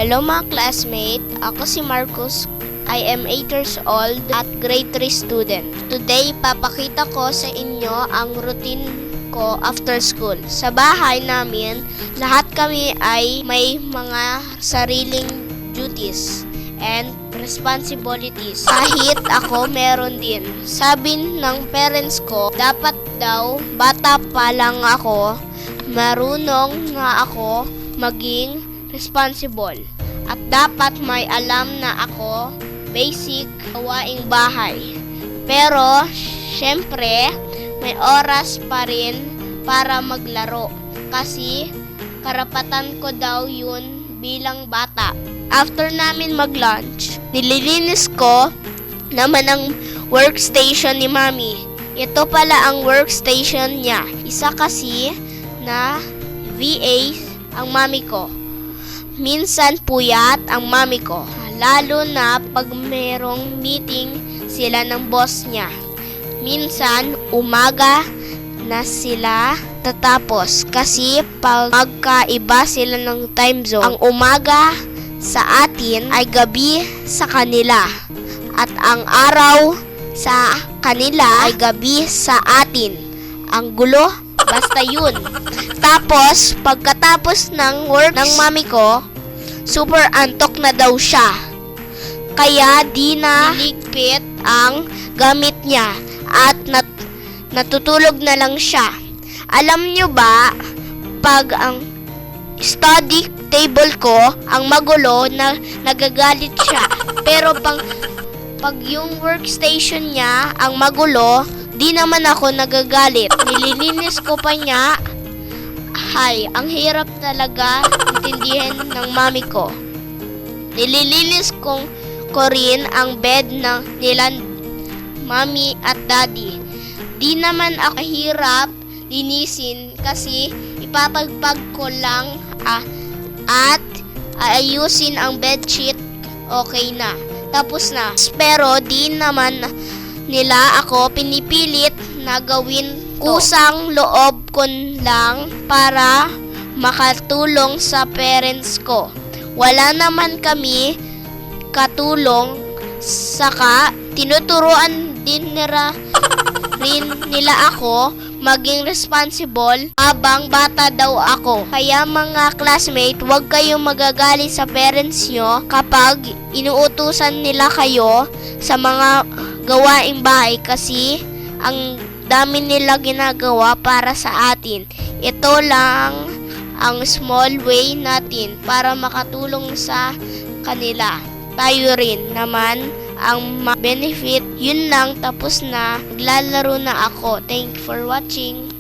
Hello mga classmate, ako si Marcus. I am 8 years old at grade 3 student. Today, papakita ko sa inyo ang routine ko after school. Sa bahay namin, lahat kami ay may mga sariling duties and responsibilities. Kahit ako meron din. Sabi ng parents ko, dapat daw bata pa lang ako, marunong na ako maging responsible. At dapat may alam na ako basic gawaing bahay. Pero, syempre, may oras pa rin para maglaro. Kasi, karapatan ko daw yun bilang bata. After namin mag-lunch, nililinis ko naman ang workstation ni Mami. Ito pala ang workstation niya. Isa kasi na VA ang Mami ko. Minsan puyat ang Mami ko, lalo na pag merong meeting sila ng boss niya. Minsan umaga na sila tatapos kasi pag magkaiba sila ng time zone. Ang umaga sa atin ay gabi sa kanila at ang araw sa kanila ay gabi sa atin. Ang gulo, basta yun. Tapos, pagkatapos ng work ng Mami ko, super antok na daw siya. Kaya di na niligpit ang gamit niya at natutulog na lang siya. Alam nyo ba, pag ang study table ko ang magulo na nagagalit siya. Pero pag yung workstation niya ang magulo, di naman ako nagagalit. Nililinis ko pa niya. Ang hirap talaga intindihin ng Mami ko. Nililinis ko rin ang bed ng nila Mami at Daddy. Di naman ako hirap linisin kasi ipapagpag ko lang at ayusin ang bedsheet, okay na. Tapos na. Pero di naman nila ako pinipilit na gawin to. Kusang loob ko lang para makatulong sa parents ko. Wala naman kami katulong, saka tinuturuan din nila ako maging responsible habang bata daw ako. Kaya mga classmate, huwag kayong magagalit sa parents nyo kapag inuutusan nila kayo sa mga gawaing bahay kasi ang dami nila ginagawa para sa atin. Ito lang ang small way natin para makatulong sa kanila. Tayo rin naman ang benefit. Yun lang, tapos na. Maglalaro na ako. Thank you for watching.